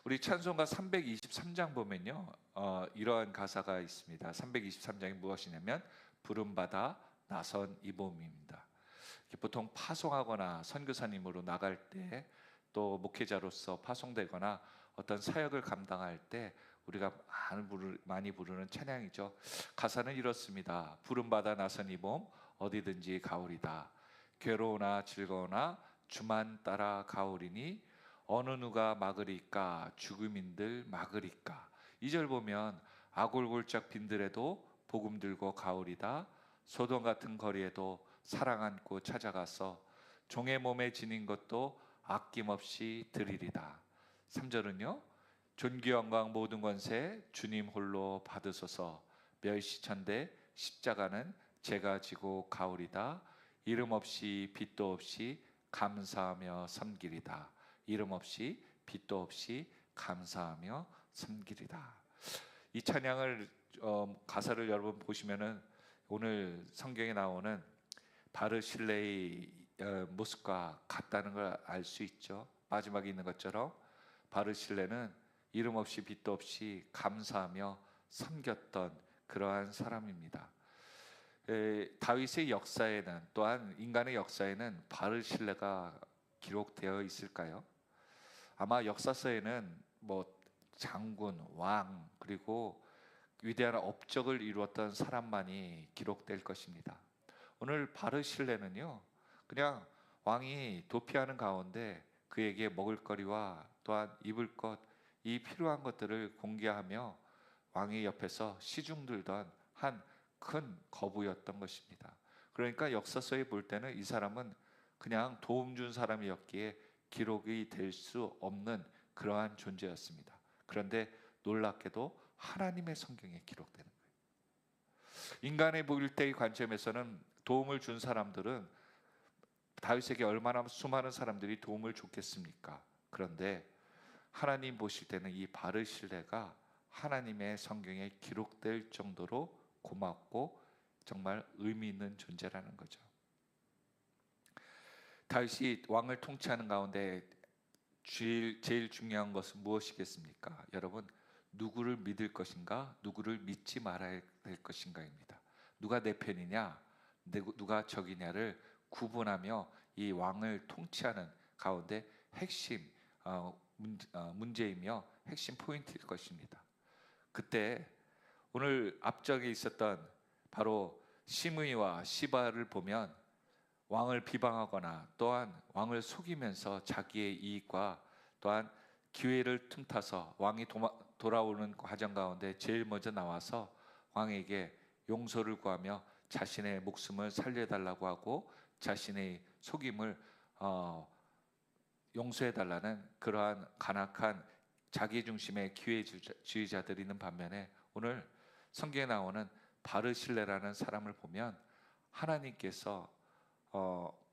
우리 찬송가 323장 보면요, 이러한 가사가 있습니다. 323장이 무엇이냐면 부름받아 나선 이 봄입니다. 보통 파송하거나 선교사님으로 나갈 때, 또 목회자로서 파송되거나 어떤 사역을 감당할 때 우리가 많이 부르는 찬양이죠. 가사는 이렇습니다. 부름받아 나선 이 봄 어디든지 가오리다. 괴로우나 즐거우나 주만 따라 가오리니 어느 누가 막으리까 죽음인들 막으리까. 2절 보면 아골골짝 빈들에도 복음 들고 가오리다. 소돔 같은 거리에도 사랑 안고 찾아가서 종의 몸에 지닌 것도 아낌없이 드리리다. 3절은요, 존귀 영광 모든 권세 주님 홀로 받으소서. 멸시천대 십자가는 제가 지고 가오리다. 이름 없이 빛도 없이 감사하며 섬기리다. 이름 없이 빛도 없이 감사하며 섬기리다. 이 찬양을 가사를 여러분 보시면은 오늘 성경에 나오는 바르실레의 모습과 같다는 걸 알 수 있죠. 마지막에 있는 것처럼 바르실레는 이름 없이 빛도 없이 감사하며 섬겼던 그러한 사람입니다. 다윗의 역사에는, 또한 인간의 역사에는 바르실레가 기록되어 있을까요? 아마 역사서에는 장군, 왕, 그리고 위대한 업적을 이루었던 사람만이 기록될 것입니다. 오늘 바르실레는요, 그냥 왕이 도피하는 가운데 그에게 먹을거리와 또한 입을 것, 이 필요한 것들을 공개하며 왕의 옆에서 시중 들던 한 큰 거부였던 것입니다. 그러니까 역사서에 볼 때는 이 사람은 그냥 도움 준 사람이었기에 기록이 될 수 없는 그러한 존재였습니다. 그런데 놀랍게도 하나님의 성경에 기록되는 거예요. 인간의 보일 때의 관점에서는 도움을 준 사람들은, 다윗에게 얼마나 수많은 사람들이 도움을 줬겠습니까? 그런데 하나님 보실 때는 이 바르실레가 하나님의 성경에 기록될 정도로 고맙고 정말 의미 있는 존재라는 거죠. 다윗이 왕을 통치하는 가운데 제일 중요한 것은 무엇이겠습니까? 여러분, 누구를 믿을 것인가, 누구를 믿지 말아야 될 것인가입니다. 누가 내 편이냐, 누가 적이냐를 구분하며 이 왕을 통치하는 가운데 핵심 문제이며 핵심 포인트일 것입니다. 그때 오늘 앞쪽에 있었던 바로 시므이와 시바를 보면 왕을 비방하거나 또한 왕을 속이면서 자기의 이익과 또한 기회를 틈타서 왕이 돌아오는 과정 가운데 제일 먼저 나와서 왕에게 용서를 구하며 자신의 목숨을 살려달라고 하고 자신의 속임을 용서해달라는 그러한 간악한 자기중심의 기회주의자들이 있는 반면에, 오늘 성경에 나오는 바르실레라는 사람을 보면 하나님께서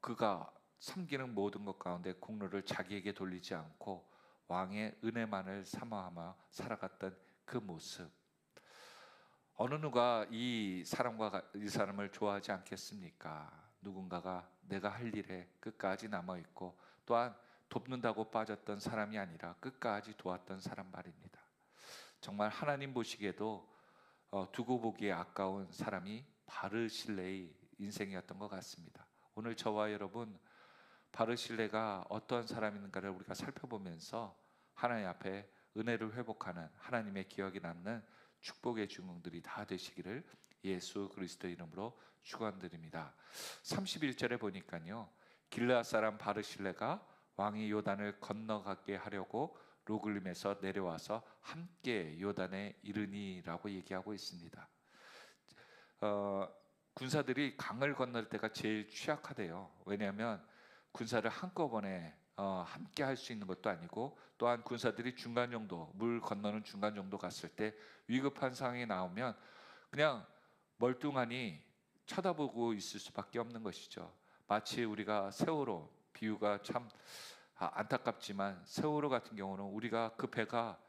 그가 섬기는 모든 것 가운데 공로를 자기에게 돌리지 않고 왕의 은혜만을 사모하며 살아갔던 그 모습, 어느 누가 이 사람을 좋아하지 않겠습니까? 누군가가 내가 할 일에 끝까지 남아있고 또한 돕는다고 빠졌던 사람이 아니라 끝까지 도왔던 사람 말입니다. 정말 하나님 보시기에도 두고 보기에 아까운 사람이 바르실레의 인생이었던 것 같습니다. 오늘 저와 여러분, 바르실레가 어떠한 사람인가를 우리가 살펴보면서 하나님 앞에 은혜를 회복하는, 하나님의 기억이 남는 축복의 주문들이 다 되시기를 예수 그리스도의 이름으로 축원드립니다. 31절에 보니까요, 길르앗 사람 바르실레가 왕이 요단을 건너가게 하려고 로글림에서 내려와서 함께 요단에 이르니라고 얘기하고 있습니다. 군사들이 강을 건널 때가 제일 취약하대요. 왜냐하면 군사를 한꺼번에 함께 할 수 있는 것도 아니고, 또한 군사들이 중간 정도, 물 건너는 중간 정도 갔을 때 위급한 상황이 나오면 그냥 멀뚱하니 쳐다보고 있을 수밖에 없는 것이죠. 마치 우리가 세월호, 비유가 참 안타깝지만 세월호 같은 경우는 우리가 그 배가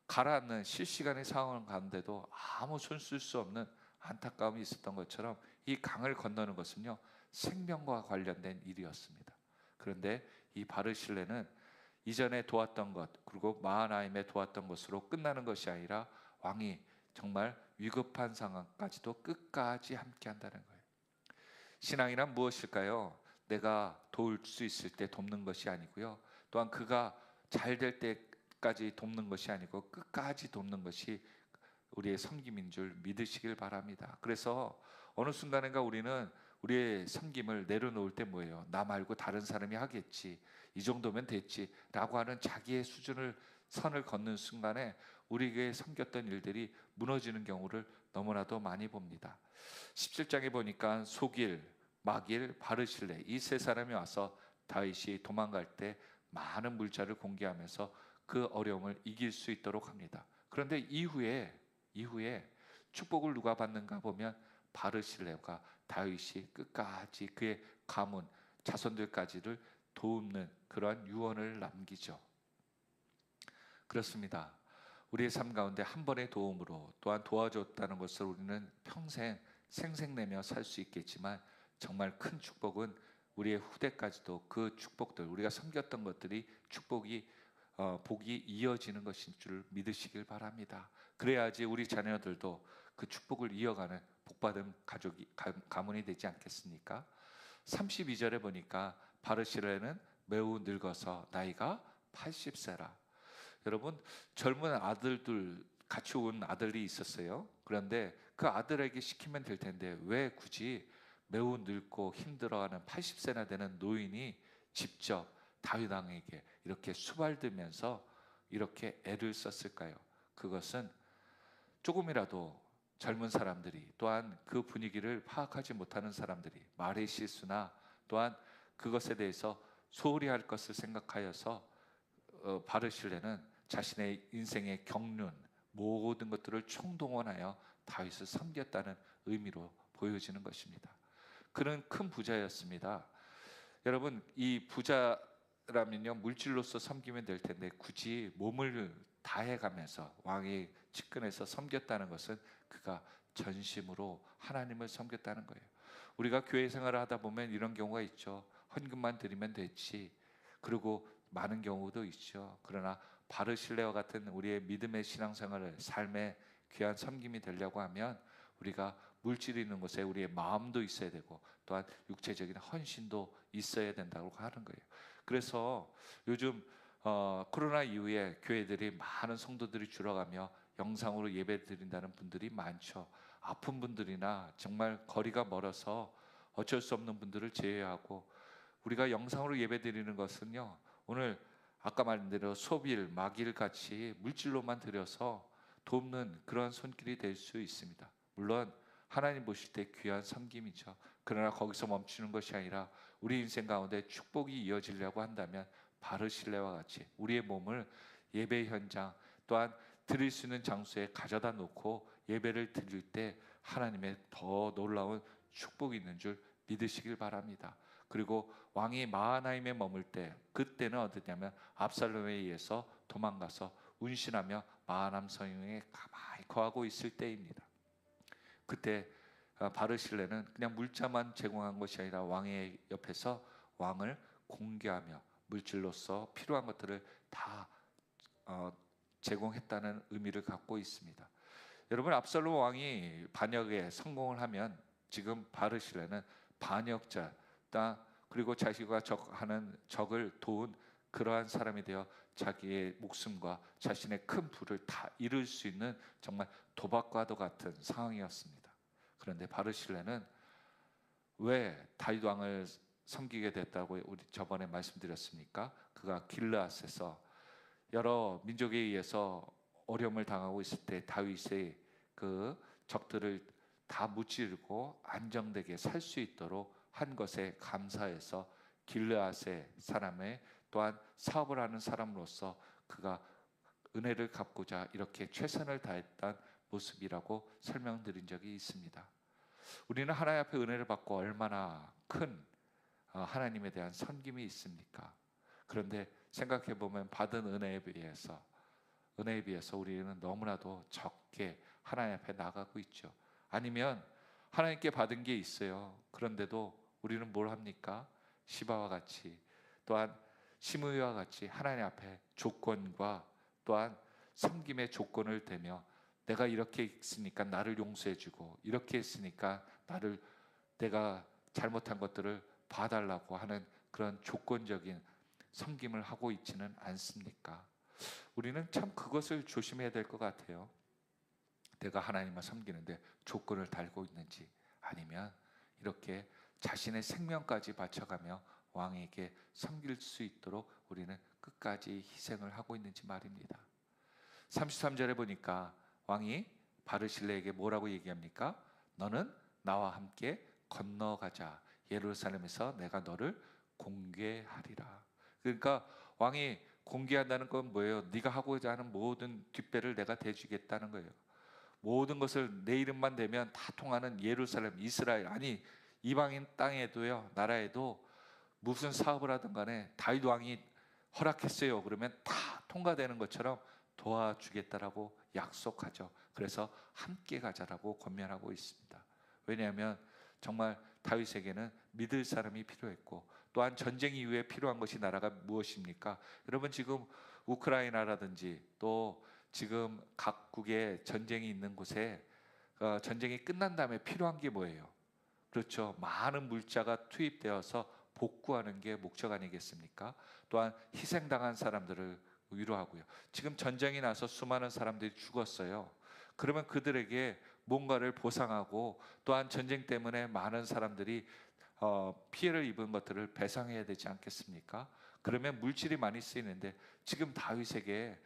가라앉는 실시간의 상황을 가는데도 아무 손 쓸 수 없는 안타까움이 있었던 것처럼 이 강을 건너는 것은요, 생명과 관련된 일이었습니다. 그런데 이 바르실레는 이전에 도왔던 것 그리고 마하나임에 도왔던 것으로 끝나는 것이 아니라 왕이 정말 위급한 상황까지도 끝까지 함께한다는 거예요. 신앙이란 무엇일까요? 내가 도울 수 있을 때 돕는 것이 아니고요. 또한 그가 잘 될 때까지 돕는 것이 아니고 끝까지 돕는 것이 우리의 섬김인 줄 믿으시길 바랍니다. 그래서 어느 순간인가 우리는 우리의 섬김을 내려놓을 때 뭐예요? 나 말고 다른 사람이 하겠지. 이 정도면 됐지. 라고 하는 자기의 수준을 선을 걷는 순간에 우리에게 섬겼던 일들이 무너지는 경우를 너무나도 많이 봅니다. 17장에 보니까 소길, 마길, 바르실레 이 세 사람이 와서 다윗이 도망갈 때 많은 물자를 공개하면서 그 어려움을 이길 수 있도록 합니다. 그런데 이후에 축복을 누가 받는가 보면 바르실레가 다윗이 끝까지 그의 가문 자손들까지를 돕는 그러한 유언을 남기죠. 그렇습니다. 우리의 삶 가운데 한 번의 도움으로 또한 도와줬다는 것을 우리는 평생 생색내며 살 수 있겠지만 정말 큰 축복은 우리의 후대까지도 그 축복들 우리가 섬겼던 것들이 축복이 복이 이어지는 것인 줄 믿으시길 바랍니다. 그래야지 우리 자녀들도 그 축복을 이어가는 복받은 가문이 되지 않겠습니까? 32절에 보니까 바르실레는 매우 늙어서 나이가 80세라. 여러분 젊은 아들들 같이 온 아들이 있었어요. 그런데 그 아들에게 시키면 될 텐데 왜 굳이 매우 늙고 힘들어하는 80세나 되는 노인이 직접 다윗 왕에게 이렇게 수발들면서 이렇게 애를 썼을까요? 그것은 조금이라도 젊은 사람들이 또한 그 분위기를 파악하지 못하는 사람들이 말의 실수나 또한 그것에 대해서 소홀히 할 것을 생각하여서 바르실레는 자신의 인생의 경륜 모든 것들을 총동원하여 다윗을 섬겼다는 의미로 보여지는 것입니다. 그는 큰 부자였습니다. 여러분 이 부자라면요 물질로서 섬기면 될 텐데 굳이 몸을 다해가면서 왕의 측근에서 섬겼다는 것은 그가 전심으로 하나님을 섬겼다는 거예요. 우리가 교회 생활을 하다 보면 이런 경우가 있죠. 헌금만 드리면 됐지. 그리고 많은 경우도 있죠. 그러나 바르실레와 같은 우리의 믿음의 신앙생활을 삶의 귀한 섬김이 되려고 하면 우리가 물질이 있는 곳에 우리의 마음도 있어야 되고 또한 육체적인 헌신도 있어야 된다고 하는 거예요. 그래서 요즘 코로나 이후에 교회들이 많은 성도들이 줄어가며 영상으로 예배 드린다는 분들이 많죠. 아픈 분들이나 정말 거리가 멀어서 어쩔 수 없는 분들을 제외하고 우리가 영상으로 예배 드리는 것은요 오늘 아까 말한 대로 소빌, 마길 같이 물질로만 드려서 돕는 그런 손길이 될 수 있습니다. 물론 하나님 보실 때 귀한 섬김이죠. 그러나 거기서 멈추는 것이 아니라 우리 인생 가운데 축복이 이어지려고 한다면 바르실레와 같이 우리의 몸을 예배 현장 또한 드릴 수 있는 장소에 가져다 놓고 예배를 드릴 때 하나님의 더 놀라운 축복이 있는 줄 믿으시길 바랍니다. 그리고 왕이 마하나임에 머물 때 그때는 어디냐면 압살롬에 의해서 도망가서 운신하며 마하나임 성에 가만히 거하고 있을 때입니다. 그때 바르실레는 그냥 물자만 제공한 것이 아니라 왕의 옆에서 왕을 공개하며 물질로서 필요한 것들을 다 제공했다는 의미를 갖고 있습니다. 여러분 압살롬 왕이 반역에 성공을 하면 지금 바르실레는 반역자 그리고 자신과 하는 적을 도운 그러한 사람이 되어 자기의 목숨과 자신의 큰 부를 다 잃을 수 있는 정말 도박과도 같은 상황이었습니다. 그런데 바르실레는 왜 다윗 왕을 섬기게 됐다고 우리 저번에 말씀드렸습니까? 그가 길르앗에서 여러 민족에 의해서 어려움을 당하고 있을 때 다윗의 그 적들을 다 무찌르고 안정되게 살 수 있도록 한 것에 감사해서 길르앗의 사람의 또한 사업을 하는 사람으로서 그가 은혜를 갚고자 이렇게 최선을 다했던 모습이라고 설명드린 적이 있습니다. 우리는 하나님 앞에 은혜를 받고 얼마나 큰 하나님에 대한 섬김이 있습니까? 그런데 생각해 보면 받은 은혜에 비해서 우리는 너무나도 적게 하나님 앞에 나가고 있죠. 아니면 하나님께 받은 게 있어요. 그런데도 우리는 뭘 합니까? 시바와 같이 또한 시므이와 같이 하나님 앞에 조건과 또한 섬김의 조건을 대며 내가 이렇게 있으니까 나를 용서해주고 이렇게 했으니까 내가 잘못한 것들을 봐달라고 하는 그런 조건적인 섬김을 하고 있지는 않습니까? 우리는 참 그것을 조심해야 될 것 같아요. 내가 하나님을 섬기는데 조건을 달고 있는지, 아니면 이렇게 자신의 생명까지 바쳐가며 왕에게 섬길 수 있도록 우리는 끝까지 희생을 하고 있는지 말입니다. 33절에 보니까 왕이 바르실레에게 뭐라고 얘기합니까? 너는 나와 함께 건너가자. 예루살렘에서 내가 너를 공개하리라. 그러니까 왕이 공개한다는 건 뭐예요? 네가 하고자 하는 모든 뒷배를 내가 대주겠다는 거예요. 모든 것을 내 이름만 대면 다 통하는 예루살렘, 이스라엘, 아니 이방인 땅에도요, 나라에도 무슨 사업을 하든 간에 다윗 왕이 허락했어요. 그러면 다 통과되는 것처럼 도와주겠다라고 약속하죠. 그래서 함께 가자라고 권면하고 있습니다. 왜냐하면 정말 다윗에게는 믿을 사람이 필요했고, 또한 전쟁 이후에 필요한 것이 나라가 무엇입니까? 여러분, 지금 우크라이나라든지 또 지금 각국의 전쟁이 있는 곳에 전쟁이 끝난 다음에 필요한 게 뭐예요? 그렇죠. 많은 물자가 투입되어서 복구하는 게 목적 아니겠습니까? 또한 희생당한 사람들을 위로하고요. 지금 전쟁이 나서 수많은 사람들이 죽었어요. 그러면 그들에게 뭔가를 보상하고, 또한 전쟁 때문에 많은 사람들이 피해를 입은 것들을 배상해야 되지 않겠습니까? 그러면 물질이 많이 쓰이는데, 지금 다윗에게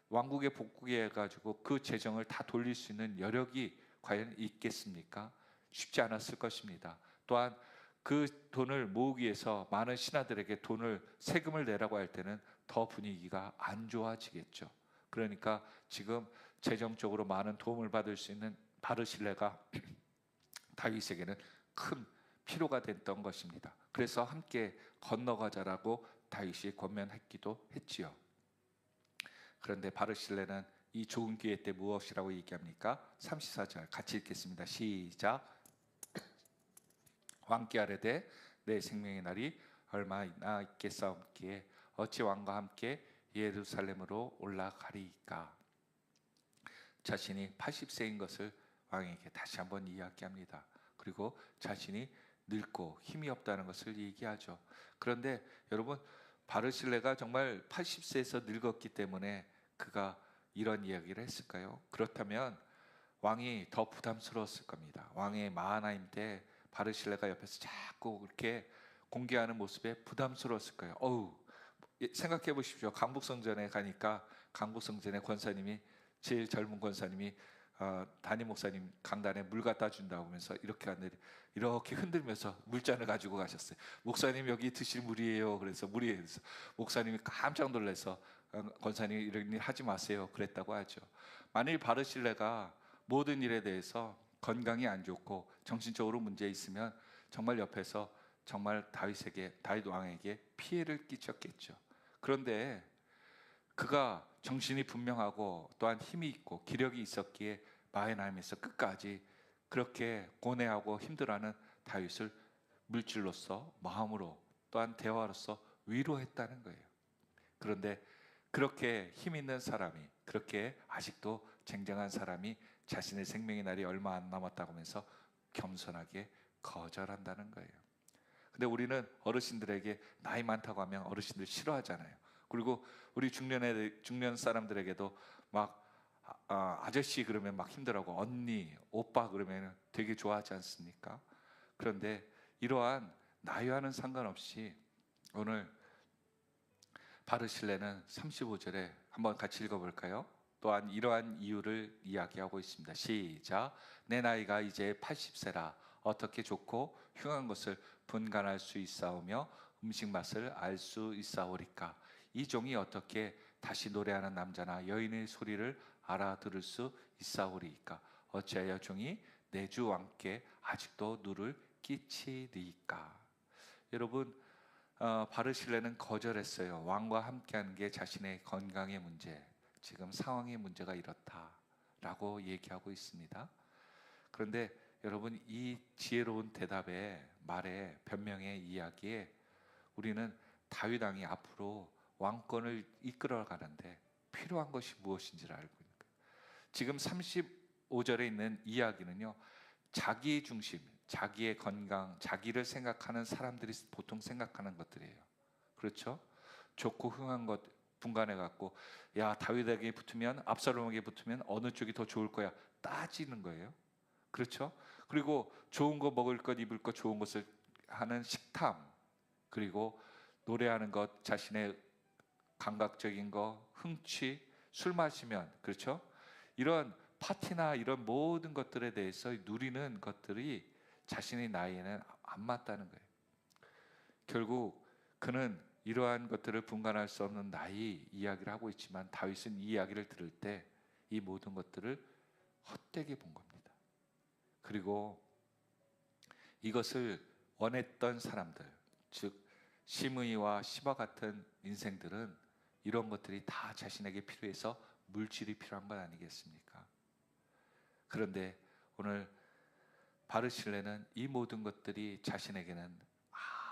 왕국에 복구해 가지고 그 재정을 다 돌릴 수 있는 여력이 과연 있겠습니까? 쉽지 않았을 것입니다. 또한 그 돈을 모으기 위해서 많은 신하들에게 세금을 내라고 할 때는 더 분위기가 안 좋아지겠죠. 그러니까 지금 재정적으로 많은 도움을 받을 수 있는 바르실레가 다윗에게는 큰 필요가 됐던 것입니다. 그래서 함께 건너가자라고 다윗이 권면했기도 했지요. 그런데 바르실레는 이 좋은 기회 때 무엇이라고 얘기합니까? 34절 같이 읽겠습니다. 시작. 왕께 아뢰되 내 생명의 날이 얼마나 있겠사옵기에 어찌 왕과 함께 예루살렘으로 올라가리이까. 자신이 80세인 것을 왕에게 다시 한번 이야기합니다. 그리고 자신이 늙고 힘이 없다는 것을 얘기하죠. 그런데 여러분, 바르실레가 정말 80세에서 늙었기 때문에 그가 이런 이야기를 했을까요? 그렇다면 왕이 더 부담스러웠을 겁니다. 왕의 마하나임 때 바르실레가 옆에서 자꾸 그렇게 공개하는 모습에 부담스러웠을 거예요. 생각해 보십시오. 강북성전에 가니까 강북성전의 권사님이, 제일 젊은 권사님이 담임 목사님 강단에 물 갖다 준다고 하면서 이렇게 흔들면서 물잔을 가지고 가셨어요. 목사님, 여기 드실 물이에요. 그래서 물이에요. 그래서 목사님이 깜짝 놀라서 권사님이 이런 일 하지 마세요 그랬다고 하죠. 만일 바르실레가 모든 일에 대해서 건강이 안 좋고 정신적으로 문제 있으면 정말 옆에서 정말 다윗 왕에게 피해를 끼쳤겠죠. 그런데 그가 정신이 분명하고 또한 힘이 있고 기력이 있었기에 마하나임에서 끝까지 그렇게 고뇌하고 힘들어하는 다윗을 물질로서, 마음으로, 또한 대화로서 위로했다는 거예요. 그런데 그렇게 힘 있는 사람이, 그렇게 아직도 쟁쟁한 사람이 자신의 생명의 날이 얼마 안 남았다고 하면서 겸손하게 거절한다는 거예요. 근데 우리는 어르신들에게 나이 많다고 하면 어르신들 싫어하잖아요. 그리고 우리 중년 사람들에게도 막 아저씨 그러면 막 힘들어하고, 언니, 오빠 그러면 되게 좋아하지 않습니까? 그런데 이러한 나이와는 상관없이 오늘 바르실레는 35절에 한번 같이 읽어볼까요? 또한 이러한 이유를 이야기하고 있습니다. 시작. 내 나이가 이제 80세라 어떻게 좋고 흉한 것을 분간할 수 있사오며 음식 맛을 알 수 있사오리까. 이 종이 어떻게 다시 노래하는 남자나 여인의 소리를 알아들을 수 있사오리까. 어찌하여 종이 내 주 왕께 아직도 누를 끼치리까. 여러분, 바르실레는 거절했어요. 왕과 함께하는 게 자신의 건강의 문제, 지금 상황의 문제가 이렇다라고 얘기하고 있습니다. 그런데 여러분, 이 지혜로운 대답에, 말에, 변명의 이야기에 우리는 다윗 왕이 앞으로 왕권을 이끌어 가는데 필요한 것이 무엇인지를 알고 있는 거예요. 지금 35절에 있는 이야기는요, 자기 중심, 자기의 건강, 자기를 생각하는 사람들이 보통 생각하는 것들이에요. 그렇죠? 좋고 흥한 것 분간해 갖고, 야, 다윗에게 붙으면, 압살롬에게 붙으면 어느 쪽이 더 좋을 거야, 따지는 거예요. 그렇죠? 그리고 좋은 거 먹을 것, 입을 것, 좋은 것을 하는 식탐, 그리고 노래하는 것, 자신의 감각적인 거, 흥취, 술 마시면, 그렇죠? 이런 파티나 이런 모든 것들에 대해서 누리는 것들이 자신의 나이에는 안 맞다는 거예요. 결국 그는 이러한 것들을 분간할 수 없는 나이 이야기를 하고 있지만, 다윗은 이 이야기를 들을 때 이 모든 것들을 헛되게 본 겁니다. 그리고 이것을 원했던 사람들, 즉 시므이와 시바 같은 인생들은 이런 것들이 다 자신에게 필요해서 물질이 필요한 건 아니겠습니까? 그런데 오늘 바르실레는 이 모든 것들이 자신에게는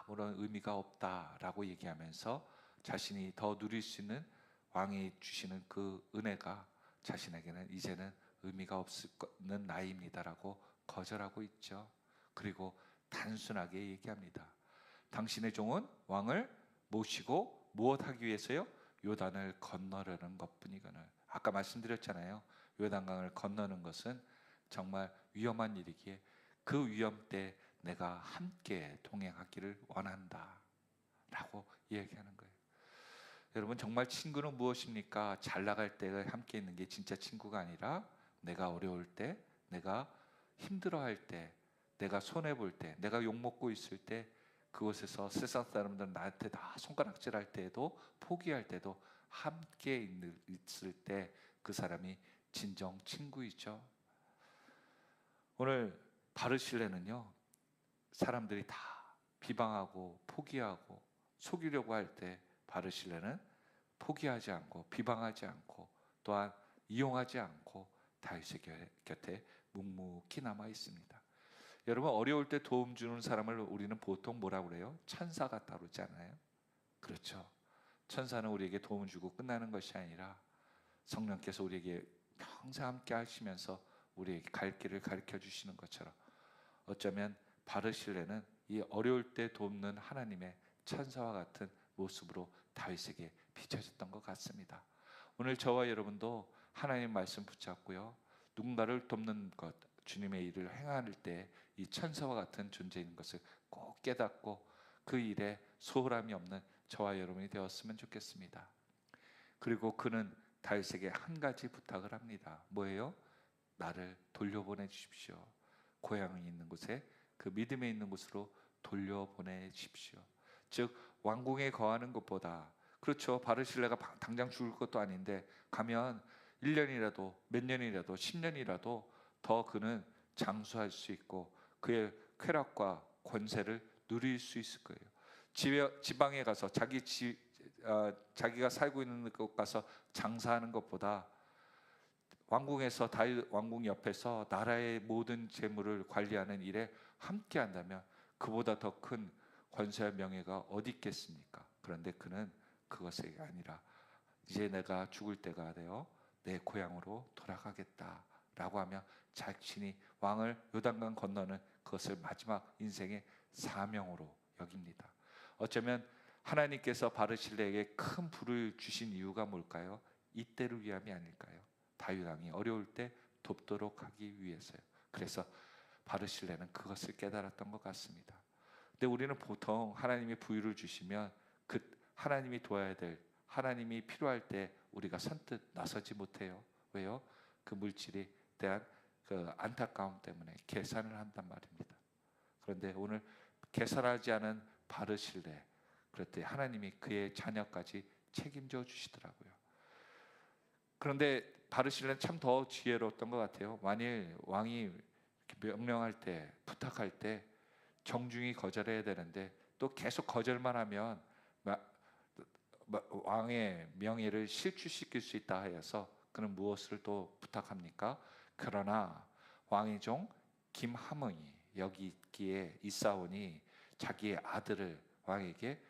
아무런 의미가 없다라고 얘기하면서 자신이 더 누릴 수 있는 왕이 주시는 그 은혜가 자신에게는 이제는 의미가 없는 나이입니다라고 거절하고 있죠. 그리고 단순하게 얘기합니다. 당신의 종은 왕을 모시고 무엇하기 위해서요? 요단을 건너려는 것뿐이거늘. 아까 말씀드렸잖아요. 요단강을 건너는 것은 정말 위험한 일이기에 그 위험 때 내가 함께 동행하기를 원한다 라고 얘기하는 거예요. 여러분, 정말 친구는 무엇입니까? 잘 나갈 때 함께 있는 게 진짜 친구가 아니라, 내가 어려울 때, 내가 힘들어할 때, 내가 손해볼 때, 내가 욕먹고 있을 때, 그곳에서 세상 사람들은 나한테 다 손가락질할 때에도, 포기할 때도 함께 있을 때 그 사람이 진정 친구이죠. 오늘 바르실레는요, 사람들이 다 비방하고 포기하고 속이려고 할 때 바르실레는 포기하지 않고 비방하지 않고 또한 이용하지 않고 다윗의 곁에 묵묵히 남아 있습니다. 여러분, 어려울 때 도움 주는 사람을 우리는 보통 뭐라고 그래요? 천사 같다고 그러지 않아요? 그렇죠. 천사는 우리에게 도움 주고 끝나는 것이 아니라 성령께서 우리에게 평생 함께 하시면서 우리에게 갈 길을 가르쳐 주시는 것처럼, 어쩌면 바르실레는 이 어려울 때 돕는 하나님의 천사와 같은 모습으로 다윗에게 비춰졌던 것 같습니다. 오늘 저와 여러분도 하나님 말씀 붙잡고요, 누군가를 돕는 것, 주님의 일을 행할 때 이 천사와 같은 존재인 것을 꼭 깨닫고 그 일에 소홀함이 없는 저와 여러분이 되었으면 좋겠습니다. 그리고 그는 다윗에게 한 가지 부탁을 합니다. 뭐예요? 나를 돌려보내 주십시오. 고향이 있는 곳에, 그 믿음에 있는 곳으로 돌려보내 주십시오. 즉 왕궁에 거하는 것보다, 그렇죠, 바르실레가 당장 죽을 것도 아닌데 가면 1년이라도 몇 년이라도 10년이라도 더 그는 장수할 수 있고 그의 쾌락과 권세를 누릴 수 있을 거예요. 지방에 가서 자기가 살고 있는 곳 가서 장사하는 것보다 왕궁에서, 다윗 왕궁 옆에서 나라의 모든 재물을 관리하는 일에 함께 한다면 그보다 더 큰 권세와 명예가 어디 있겠습니까? 그런데 그는 그것이 아니라, 이제 내가 죽을 때가 되어 내 고향으로 돌아가겠다라고 하며 자신이 왕을 요단강 건너는 그것을 마지막 인생의 사명으로 여깁니다. 어쩌면 하나님께서 바르실레에게 큰 부를 주신 이유가 뭘까요? 이때를 위함이 아닐까요? 다윗 왕이 어려울 때 돕도록 하기 위해서요. 그래서 바르실레는 그것을 깨달았던 것 같습니다. 근데 우리는 보통 하나님이 부유를 주시면 그 하나님이 도와야 될, 하나님이 필요할 때 우리가 선뜻 나서지 못해요. 왜요? 그 물질에 대한 그 안타까움 때문에 계산을 한단 말입니다. 그런데 오늘 계산하지 않은 바르실레, 그럴 때 하나님이 그의 자녀까지 책임져 주시더라고요. 그런데 바르실레는 참 더 지혜로웠던 것 같아요. 만일 왕이 명령할 때, 부탁할 때 정중히 거절해야 되는데 또 계속 거절만 하면 왕의 명예를 실추시킬 수 있다 하여서 그는 무엇을 또 부탁합니까? 그러나 왕의 종 김하므이 여기 있기에 있사오니 자기의 아들을 왕에게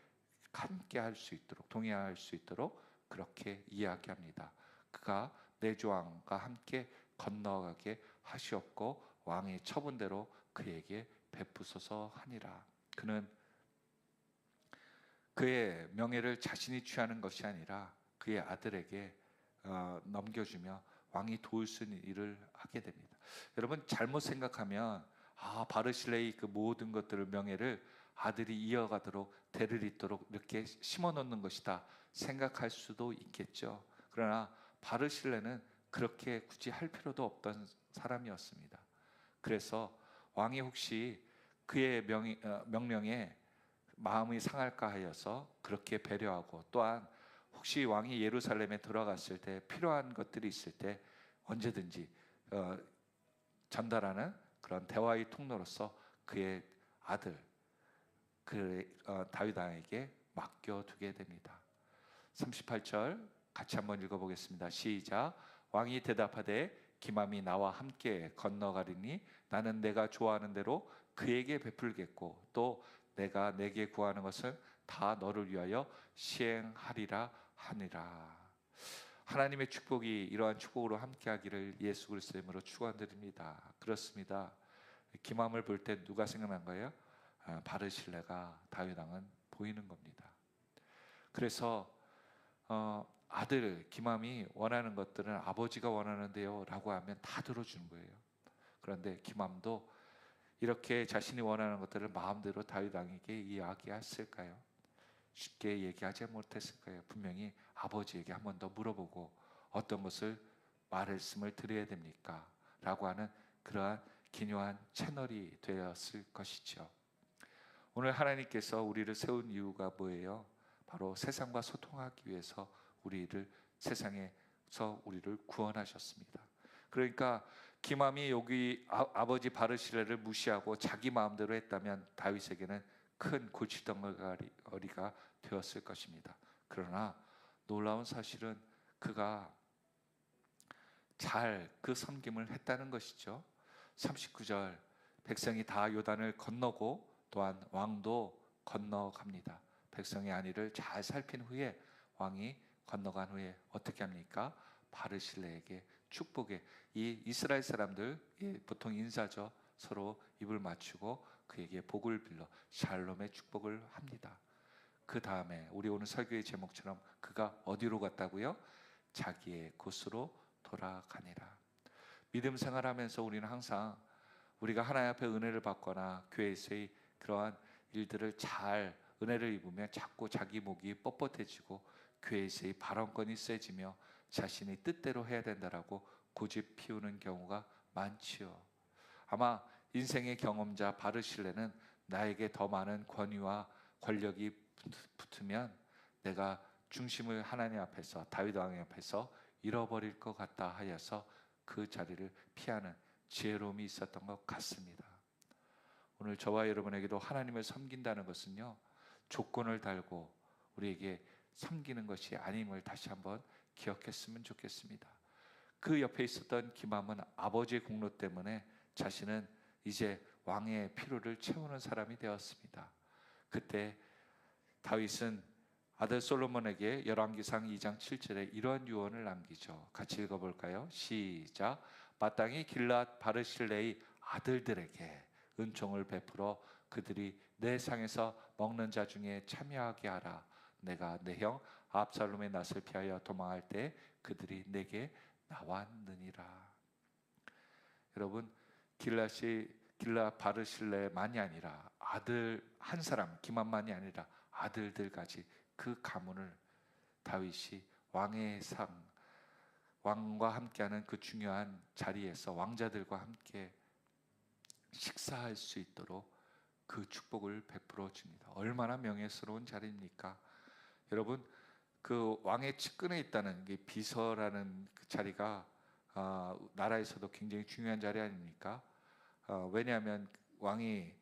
함께 할 수 있도록, 동행할 수 있도록 그렇게 이야기합니다. 그가 내 조왕과 함께 건너가게 하시옵고 왕의 처분대로 그에게 베푸소서 하니라. 그는 그의 명예를 자신이 취하는 것이 아니라 그의 아들에게 넘겨주며 왕이 도울 수 있는 일을 하게 됩니다. 여러분, 잘못 생각하면 바르실레이 그 모든 것들을, 명예를 아들이 이어가도록 대를 잇도록 이렇게 심어 놓는 것이다 생각할 수도 있겠죠. 그러나 바르실레는 그렇게 굳이 할 필요도 없던 사람이었습니다. 그래서 왕이 혹시 그의 명령에 마음이 상할까 하여서 그렇게 배려하고, 또한 혹시 왕이 예루살렘에 돌아갔을 때 필요한 것들이 있을 때 언제든지 전달하는 그런 대화의 통로로서 그의 아들 다윗 왕에게 맡겨두게 됩니다. 38절 같이 한번 읽어보겠습니다. 시작. 왕이 대답하되 기맘이 나와 함께 건너가리니 나는 내가 좋아하는 대로 그에게 베풀겠고 또 내가 내게 구하는 것을 다 너를 위하여 시행하리라 하니라. 하나님의 축복이 이러한 축복으로 함께하기를 예수 그리스도의 이름으로 축원드립니다. 그렇습니다. 기맘을 볼 때 누가 생각난 거예요? 바르실레가 다윗 왕은 보이는 겁니다. 그래서 아들 기맘이 원하는 것들은 아버지가 원하는데요 라고 하면 다 들어주는 거예요. 그런데 기맘도 이렇게 자신이 원하는 것들을 마음대로 다윗 왕에게 이야기했을까요? 쉽게 얘기하지 못했을까요? 분명히 아버지에게 한 번 더 물어보고 어떤 것을 말씀을 드려야 됩니까? 라고 하는 그러한 기묘한 채널이 되었을 것이죠. 오늘 하나님께서 우리를 세운 이유가 뭐예요? 바로 세상과 소통하기 위해서 세상에서 우리를 구원하셨습니다. 그러니까 기맘이 여기 아버지 바르실레를 무시하고 자기 마음대로 했다면 다윗에게는 큰 골칫덩어리가 되었을 것입니다. 그러나 놀라운 사실은 그가 잘 그 섬김을 했다는 것이죠. 39절 백성이 다 요단을 건너고 또한 왕도 건너갑니다. 백성의 안위를 잘 살핀 후에 왕이 건너간 후에 어떻게 합니까? 바르실레에게 축복해. 이 이스라엘 사람들 보통 인사죠. 서로 입을 맞추고 그에게 복을 빌러 샬롬의 축복을 합니다. 그 다음에 우리 오늘 설교의 제목처럼 그가 어디로 갔다고요? 자기의 곳으로 돌아가니라. 믿음 생활하면서 우리는 항상 우리가 하나님 앞에 은혜를 받거나 교회에서의 그러한 일들을 잘 은혜를 입으면 자꾸 자기 목이 뻣뻣해지고 교회에서의 발언권이 세지며 자신이 뜻대로 해야 된다라고 고집 피우는 경우가 많지요. 아마 인생의 경험자 바르실레는 나에게 더 많은 권위와 권력이 붙으면 내가 중심을 하나님 앞에서 다윗 왕 앞에서 잃어버릴 것 같다 하여서 그 자리를 피하는 지혜로움이 있었던 것 같습니다. 오늘 저와 여러분에게도 하나님을 섬긴다는 것은요, 조건을 달고 우리에게 섬기는 것이 아님을 다시 한번 기억했으면 좋겠습니다. 그 옆에 있었던 기맘은 아버지의 공로 때문에 자신은 이제 왕의 필요를 채우는 사람이 되었습니다. 그때 다윗은 아들 솔로몬에게 열왕기상 2장 7절에 이러한 유언을 남기죠. 같이 읽어볼까요? 시작. 마땅히 길앗 바르실레의 아들들에게 은총을 베풀어 그들이 내 상에서 먹는 자 중에 참여하게 하라. 내가 내 형 압살롬의 낯을 피하여 도망할 때 그들이 내게 나왔느니라. 여러분, 길앗 바르실레만이 아니라 아들 한 사람 기만만이 아니라 아들들까지 그 가문을 다윗이 왕의 상, 왕과 함께하는 그 중요한 자리에서 왕자들과 함께 식사할 수 있도록 그 축복을 베풀어 줍니다. 얼마나 명예스러운 자리입니까? 여러분, 그 왕의 측근에 있다는 게 비서라는 그 자리가 나라에서도 굉장히 중요한 자리 아닙니까? 왜냐하면 왕이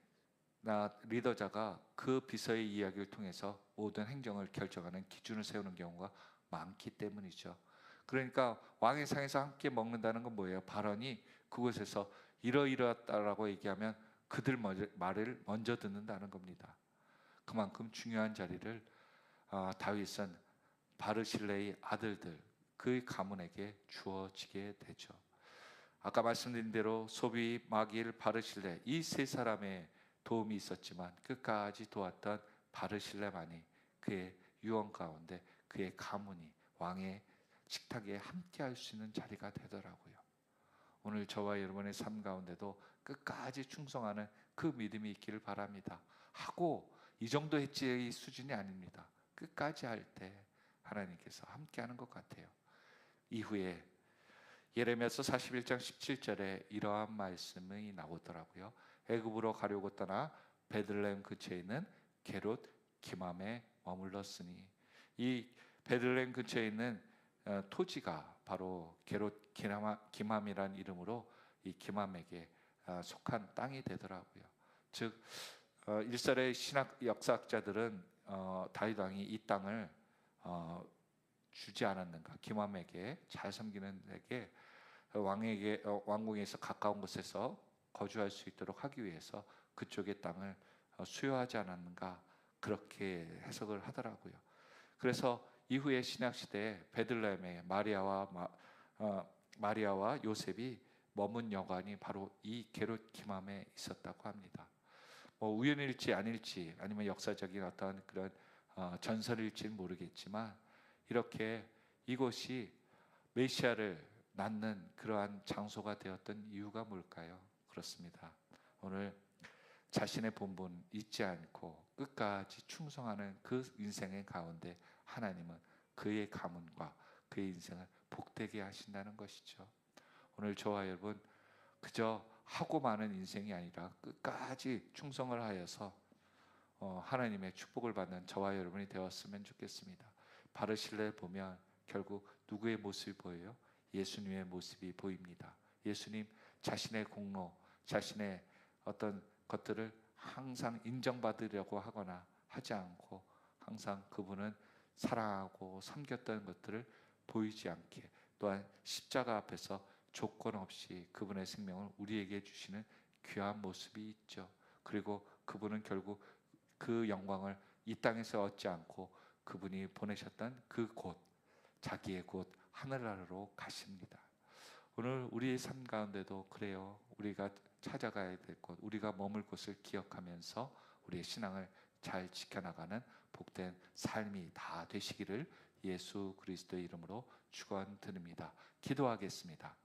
리더자가 그 비서의 이야기를 통해서 모든 행정을 결정하는 기준을 세우는 경우가 많기 때문이죠. 그러니까 왕의 상에서 함께 먹는다는 건 뭐예요? 발언이 그곳에서 이러이러했다라고 얘기하면 그들 말을 먼저 듣는다는 겁니다. 그만큼 중요한 자리를 다윗은 바르실레의 아들들 그 가문에게 주어지게 되죠. 아까 말씀드린 대로 소비, 마길, 바르실레 이 세 사람의 도움이 있었지만 끝까지 도왔던 바르실레만이 그의 유언 가운데 그의 가문이 왕의 식탁에 함께할 수 있는 자리가 되더라고요. 오늘 저와 여러분의 삶 가운데도 끝까지 충성하는 그 믿음이 있기를 바랍니다. 하고 이 정도 했지의 수준이 아닙니다. 끝까지 할 때 하나님께서 함께하는 것 같아요. 이후에 예레미야서 41장 17절에 이러한 말씀이 나오더라고요. 애굽으로 가려고 떠나 베들레헴 근처에 있는 게롯 기맘에 머물렀으니, 이 베들레헴 근처에 있는 토지가 바로 게롯 기맘이란 이름으로 이 기맘에게 속한 땅이 되더라고요. 즉 일설의 신학 역사학자들은 다윗 왕이 이 땅을 주지 않았는가, 기맘에게 잘 섬기는 에게 왕에게 왕궁에서 가까운 곳에서 거주할 수 있도록 하기 위해서 그쪽의 땅을 수여하지 않았는가, 그렇게 해석을 하더라고요. 그래서 이후에 신약 시대에 베들레헴에 마리아와 요셉이 머문 여관이 바로 이 게롯 기맘에 있었다고 합니다. 뭐 우연일지 아닐지 아니면 역사적인 어떤 그런 전설일지는 모르겠지만 이렇게 이곳이 메시아를 낳는 그러한 장소가 되었던 이유가 뭘까요? 그렇습니다. 오늘 자신의 본분 잊지 않고 끝까지 충성하는 그 인생의 가운데 하나님은 그의 가문과 그의 인생을 복되게 하신다는 것이죠. 오늘 저와 여러분 그저 하고 마는 인생이 아니라 끝까지 충성을 하여서 하나님의 축복을 받는 저와 여러분이 되었으면 좋겠습니다. 바르실레 보면 결국 누구의 모습이 보여요? 예수님의 모습이 보입니다. 예수님 자신의 공로, 자신의 어떤 것들을 항상 인정받으려고 하거나 하지 않고 항상 그분은 사랑하고 섬겼던 것들을 보이지 않게, 또한 십자가 앞에서 조건 없이 그분의 생명을 우리에게 주시는 귀한 모습이 있죠. 그리고 그분은 결국 그 영광을 이 땅에서 얻지 않고 그분이 보내셨던 그 곳, 자기의 곳 하늘나라로 가십니다. 오늘 우리의 삶 가운데도 그래요. 우리가 찾아가야 될 곳, 우리가 머물 곳을 기억하면서 우리의 신앙을 잘 지켜나가는 복된 삶이 다 되시기를 예수 그리스도의 이름으로 축원드립니다. 기도하겠습니다.